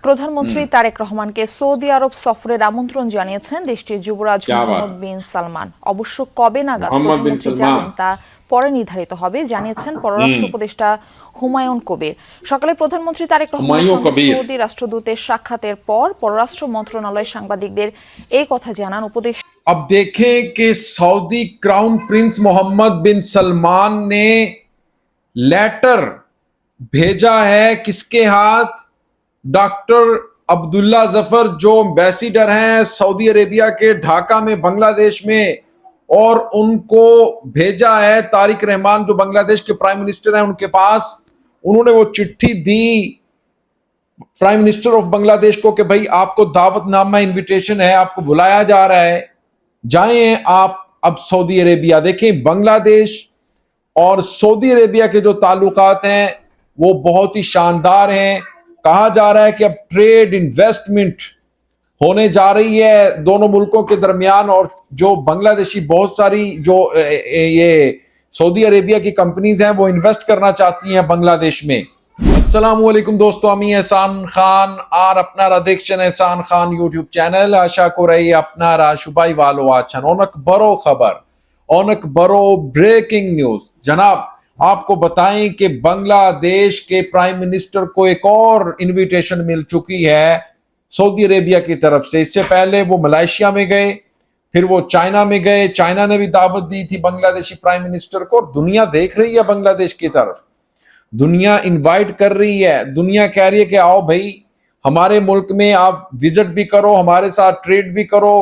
প্রধানমন্ত্রী তারেক রহমানকে সৌদি আরব সফরের আমন্ত্রণ জানিয়েছেন দেশটির যুবরাজ মোহাম্মদ বিন সালমান। অবশ্য কবে নাগাদ প্রধানমন্ত্রী যাবেন তা পরে নির্ধারিত হবে, জানিয়েছেন পররাষ্ট্র উপদেষ্টা হুমায়ুন কবির। সকালে প্রধানমন্ত্রী তারেক রহমানের সঙ্গে সৌদি রাষ্ট্রদূতের সাক্ষাতের পর পররাষ্ট্র মন্ত্রণালয় সাংবাদিকদের এই কথা জানান উপদেষ্টা। अब देखें कि सऊदी क्राउन प्रिंस मोहम्मद बिन सलमान ने लेटर भेजा है किसके हाथ? डॉक्टर अब्दुल्ला जफर जो एम्बेसडर हैं सऊदी अरेबिया के ढाका में बांग्लादेश में, और उनको भेजा है तारिक रहमान जो बांग्लादेश के प्राइम मिनिस्टर हैं उनके पास। उन्होंने वो चिट्ठी दी प्राइम मिनिस्टर ऑफ बांग्लादेश को कि भाई आपको दावतनामा इनविटेशन है, आपको बुलाया जा रहा है, जाएं आप अब सऊदी अरेबिया। देखें बांग्लादेश और सऊदी अरेबिया के जो ताल्लुकात हैं वो बहुत ही शानदार हैं। कहा जा रहा है कि अब ट्रेड इन्वेस्टमेंट होने जा रही है दोनों मुल्कों के दरमियान, और जो बांग्लादेशी बहुत सारी जो ये सऊदी अरेबिया की कंपनीज हैं वो इन्वेस्ट करना चाहती हैं बांग्लादेश में। अस्सलाम वालेकुम दोस्तों, আমি এহসান খান আর আপনারা দেখছেন এহসান খান ইউটিউব চ্যানেল। আশা করি আপনারা সবাই ভালো আছেন। অনেক বড় খবর, অনেক বড় ब्रेकिंग न्यूज जनाब, आपको बताएं कि बांग्लादेश के प्राइम मिनिस्टर को एक और इनविटेशन मिल चुकी है सऊदी अरेबिया की तरफ से। इससे पहले वो मलेशिया में गए, फिर वो चाइना में गए, चाइना ने भी दावत दी थी बांग्लादेशी प्राइम मिनिस्टर को। दुनिया देख रही है बांग्लादेश की तरफ, दुनिया इनवाइट कर रही है, दुनिया कह रही है कि आओ भाई हमारे मुल्क में आप विजिट भी करो, हमारे साथ ट्रेड भी करो,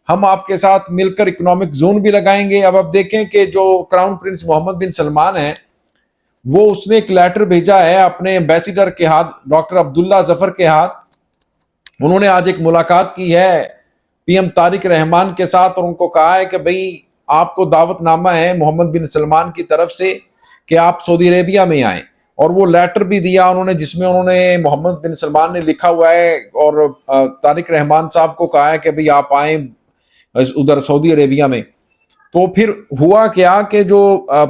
हम आपके साथ मिलकर इकोनॉमिक जोन भी लगाएंगे। अब आप देखें कि जो क्राउन प्रिंस मोहम्मद बिन सलमान है वो उसने एक लेटर भेजा है अपने एम्बेसडर के हाथ, डॉक्टर अब्दुल्ला जफर के हाथ। उन्होंने आज एक मुलाकात की है पीएम तारिक रहमान के साथ और उनको कहा है कि भाई आपको दावतनामा है मोहम्मद बिन सलमान की तरफ से कि आप सऊदी अरेबिया में आए, और वो लेटर भी दिया उन्होंने जिसमें उन्होंने मोहम्मद बिन सलमान ने लिखा हुआ है और तारिक रहमान साहब को कहा है कि भाई आप आए उधर सऊदी अरेबिया में। तो फिर हुआ क्या कि जो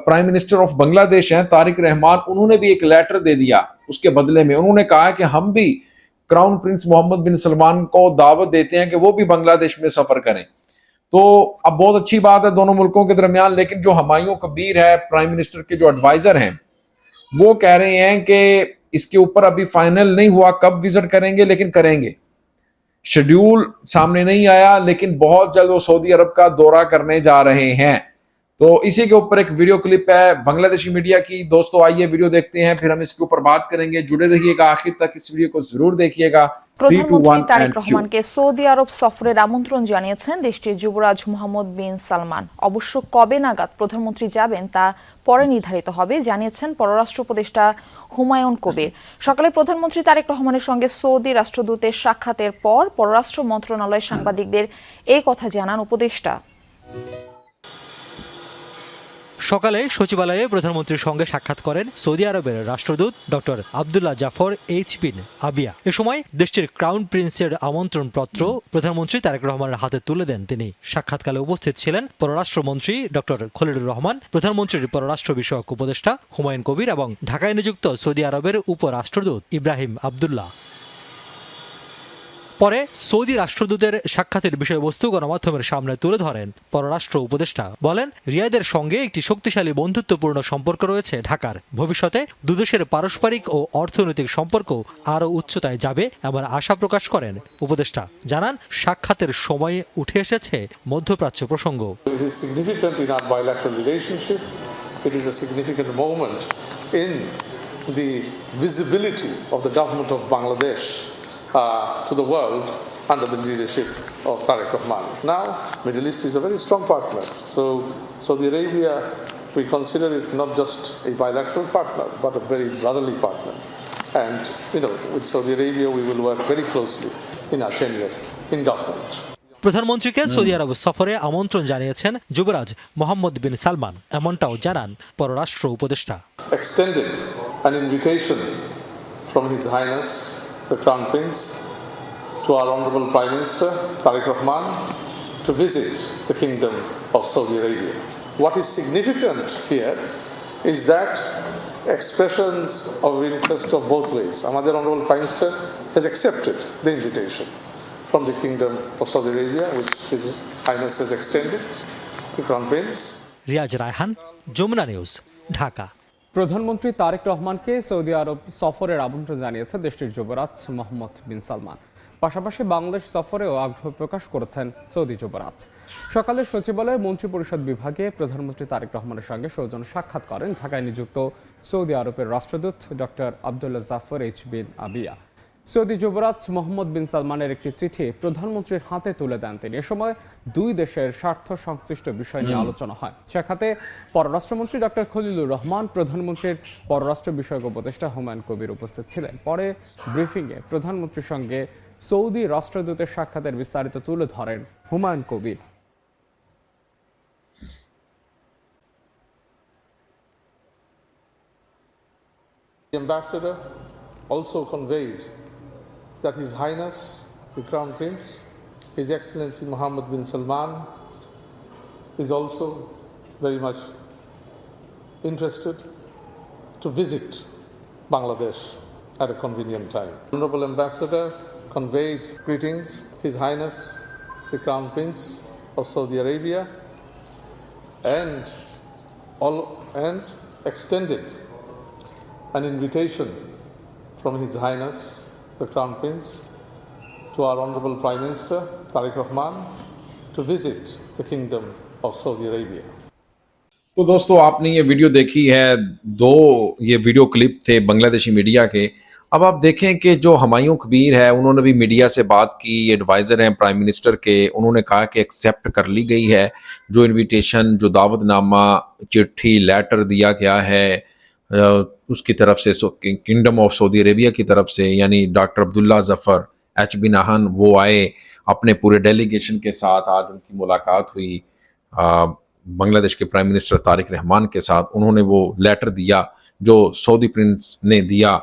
प्राइम मिनिस्टर ऑफ बांग्लादेश हैं तारिक रहमान, उन्होंने भी एक लेटर दे दिया उसके बदले में। उन्होंने कहा कि हम भी क्राउन प्रिंस मोहम्मद बिन सलमान को दावत देते हैं कि वो भी बांग्लादेश में सफर करें। तो अब बहुत अच्छी बात है दोनों मुल्कों के दरमियान, लेकिन जो हुमायूं कबीर है प्राइम मिनिस्टर के जो एडवाइजर हैं वो कह रहे हैं कि इसके ऊपर अभी फाइनल नहीं हुआ कब विजिट करेंगे, लेकिन करेंगे। शेड्यूल सामने नहीं आया, लेकिन बहुत जल्द वो सऊदी अरब का दौरा करने जा रहे हैं। तो इसी के ऊपर एक वीडियो क्लिप है बांग्लादेशी मीडिया की। दोस्तों आइए वीडियो देखते हैं, फिर हम इसके ऊपर बात करेंगे। जुड़े रहिएगा आखिर तक, इस वीडियो को जरूर देखिएगा। প্রধানমন্ত্রী তারেক রহমানকে সৌদি আরব সফরের আমন্ত্রণ জানিয়েছেন দেশটির যুবরাজ মোহাম্মদ বিন সালমান। অবশ্য কবে নাগাদ প্রধানমন্ত্রী যাবেন তা পরে নির্ধারিত হবে, জানিয়েছেন পররাষ্ট্র উপদেষ্টা হুমায়ুন কবির। সকালে প্রধানমন্ত্রী তারেক রহমানের সঙ্গে সৌদি রাষ্ট্রদূতের সাক্ষাতের পর পররাষ্ট্র মন্ত্রণালয় সাংবাদিকদের এই কথা জানান উপদেষ্টা। সকালে সচিবালয়ে প্রধানমন্ত্রীর সঙ্গে সাক্ষাৎ করেন সৌদি আরবের রাষ্ট্রদূত ডক্টর আব্দুল্লাহ জাফর এইচ বিন আবিয়া। এ সময় দেশটির ক্রাউন প্রিন্সের আমন্ত্রণপত্র প্রধানমন্ত্রী তারেক রহমানের হাতে তুলে দেন তিনি। সাক্ষাৎকালে উপস্থিত ছিলেন পররাষ্ট্রমন্ত্রী ডক্টর খলিলুর রহমান, প্রধানমন্ত্রীর পররাষ্ট্র বিষয়ক উপদেষ্টা হুমায়ুন কবির এবং ঢাকায় নিযুক্ত সৌদি আরবের উপরাষ্ট্রদূত ইব্রাহিম আবদুল্লাহ। পরে সৌদি রাষ্ট্রদূতের সাক্ষাতের বিষয়বস্তু গণমাধ্যমের সামনে তুলে ধরেন পররাষ্ট্র উপদেষ্টা। বলেন, রিয়াদের সঙ্গে একটি শক্তিশালী বন্ধুত্বপূর্ণ সম্পর্ক রয়েছে ঢাকার। ভবিষ্যতে দুদেশের পারস্পরিক ও অর্থনৈতিক সম্পর্ক আরও উচ্চতায় যাবে এমন আশা প্রকাশ করেন উপদেষ্টা। জানান, সাক্ষাতের সময়ে উঠে এসেছে মধ্যপ্রাচ্য প্রসঙ্গ। To the world under the leadership of Tariq Rahman. Now, Middle East is a very strong partner. So Saudi Arabia, we consider it not just a bilateral partner, but a very brotherly partner. And, with Saudi Arabia, we will work very closely in our tenure in government. প্রধানমন্ত্রীকে Saudi আরব সফরে আমন্ত্রণ জানিয়েছেন যুবরাজ মোহাম্মদ বিন সালমান, এমনটাও জানান পররাষ্ট্র উপদেষ্টা। Extended an invitation from His Highness the Crown Prince to our Honorable Prime Minister Tariq Rahman to visit the Kingdom of Saudi Arabia. What is significant here is that expressions of interest of both ways. Our Honorable Prime Minister has accepted the invitation from the Kingdom of Saudi Arabia, which His Highness has extended to Crown Prince. Riaz Raihan, Jamuna news, Dhaka. প্রধানমন্ত্রী তারেক রহমানকে Saudi আরব সফরের আমন্ত্রণ জানিয়েছে দেশটির যুবরাজ মোহাম্মদ বিন সালমান। পাশাপাশি বাংলাদেশ সফরেও আগ্রহ প্রকাশ করেছেন Saudi যুবরাজ। সকালে সচিবালয়ে মন্ত্রিপরিষদ বিভাগে প্রধানমন্ত্রী তারেক রহমানের সঙ্গে সৌজন্য সাক্ষাৎ করেন ঢাকায় নিযুক্ত সৌদি আরবের রাষ্ট্রদূত ডক্টর আবদুল্লাহ জাফর এইচ বিন আবিয়া। সৌদি যুবরাজ মোহাম্মদ বিন সালমানের একটি চিঠি প্রধানমন্ত্রীর হাতে তুলে দেন তিনি। এ সময় দুই দেশের স্বার্থ সংশ্লিষ্ট বিষয় নিয়ে আলোচনা হয়। সাক্ষাতে পররাষ্ট্রমন্ত্রী ডক্টর খলিলুর রহমান, প্রধানমন্ত্রীর পররাষ্ট্র বিষয়ক উপদেষ্টা হুমায়ুন কবির উপস্থিত ছিলেন। পরে ব্রিফিংয়ে প্রধানমন্ত্রীর সঙ্গে সৌদি রাষ্ট্রদূতের সাক্ষাতের বিস্তারিত তুলে ধরেন Humayun Kabir. The ambassador also conveyed that His Highness, the Crown Prince, His Excellency Mohammed bin Salman, is also very much interested to visit Bangladesh at a convenient time. Honorable Ambassador conveyed greetings to His Highness, the Crown Prince of Saudi Arabia, and extended an invitation from His Highness, the Crown Prince, to our Honorable Prime Minister, Tariq Rahman, to visit the Kingdom of Saudi Arabia. तो दोस्तों, आपने ये video देखी है, दो ये video clip थे Bangladeshi media के। अब आप देखें कि जो हुमायूं कबीर है, उन्होंने भी मीडिया से बात की, एडवाइज़र हैं प्राइम मिनिस्टर के। उन्होंने कहा कि एक्सेप्ट कर ली गई है जो इनविटेशन, जो दावतनामा, चिट्ठी, लेटर दिया गया है उसकी तरफ से, किंगडम ऑफ सऊदी अरेबिया की तरफ से, यानी डॉक्टर अब्दुल्ला जफ़र एच बिन आहन वो आए अपने पूरे डेलीगेशन के साथ। आज उनकी मुलाकात हुई बांग्लादेश के प्राइम मिनिस्टर तारिक रहमान के साथ। उन्होंने वो लेटर दिया जो सऊदी प्रिंस ने दिया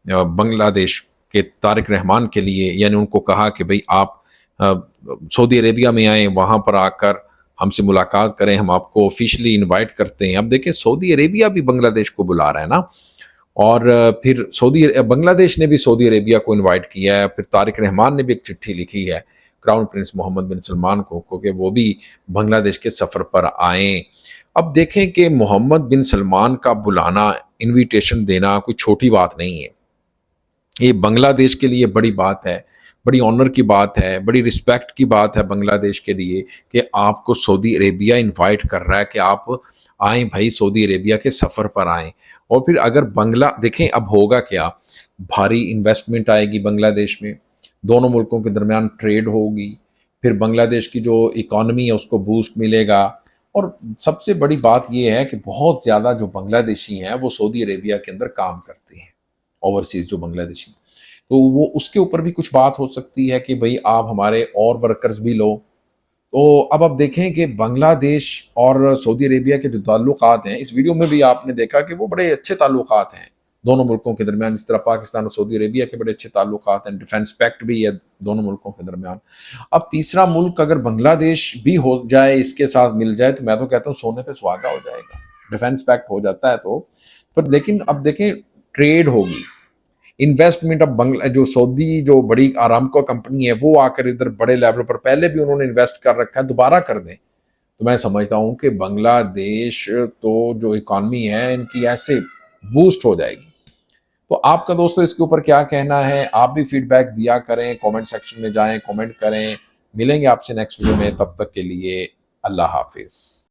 बांग्लादेश के तारिक रहमान के लिए, यानी उनको कहा कि भाई आप सऊदी अरेबिया में आएँ, वहाँ पर आकर हमसे मुलाकात करें, हम आपको ऑफिशियली इनवाइट करते हैं। अब देखें, सऊदी अरेबिया भी बांग्लादेश को बुला रहा है ना, और फिर बांग्लादेश ने भी सऊदी अरेबिया को इनवाइट किया है। फिर तारिक रहमान ने भी एक चिट्ठी लिखी है क्राउन प्रिंस मोहम्मद बिन सलमान को कि वो भी बांग्लादेश के सफ़र पर आएँ। अब देखें कि मोहम्मद बिन सलमान का बुलाना, इनविटेशन देना कोई छोटी बात नहीं है। ये बांग्लादेश के लिए बड़ी बात है, बड़ी ऑनर की बात है, बड़ी रिस्पेक्ट की बात है बांग्लादेश के लिए कि आपको सऊदी अरेबिया इनवाइट कर रहा है कि आप आएँ भाई, सऊदी अरेबिया के सफ़र पर आएँ। और फिर अगर देखें अब होगा क्या, भारी इन्वेस्टमेंट आएगी बांग्लादेश में, दोनों मुल्कों के दरमियान ट्रेड होगी, फिर बांग्लादेश की जो इकॉनमी है उसको बूस्ट मिलेगा। और सबसे बड़ी बात यह है कि बहुत ज़्यादा जो बांग्लादेशी हैं वो सऊदी अरेबिया के अंदर काम करते हैं, ओवरसीज़ जो बांग्लादेशी, तो वो उसके ऊपर भी कुछ बात हो सकती है कि भाई आप हमारे और वर्कर्स भी लो। तो अब आप देखें कि बांग्लादेश और सऊदी अरेबिया के जो ताल्लुकात हैं, इस वीडियो में भी आपने देखा कि वो बड़े अच्छे ताल्लुकात हैं दोनों मुल्कों के दरमियान। इस तरह पाकिस्तान और सऊदी अरेबिया के बड़े अच्छे ताल्लुकात हैं, डिफेंस पैक्ट भी है दोनों मुल्कों के दरमियान। अब तीसरा मुल्क अगर बांग्लादेश भी हो जाए, इसके साथ मिल जाए, तो मैं तो कहता हूँ सोने पे सुहागा हो जाएगा। डिफेंस पैक्ट हो जाता है तो, पर लेकिन अब देखें ट्रेड होगी, इन्वेस्टमेंट। अब जो सऊदी जो बड़ी आरामको कंपनी है वो आकर इधर बड़े लेवल पर, पहले भी उन्होंने इन्वेस्ट कर रखा है, दोबारा कर दें तो मैं समझता हूँ कि बांग्लादेश तो जो इकॉनमी है इनकी ऐसे बूस्ट हो जाएगी। तो आपका दोस्तों इसके ऊपर क्या कहना है? आप भी फीडबैक दिया करें, कमेंट सेक्शन में जाएं, कमेंट करें। मिलेंगे आपसे नेक्स्ट वीडियो में, तब तक के लिए अल्लाह हाफिज।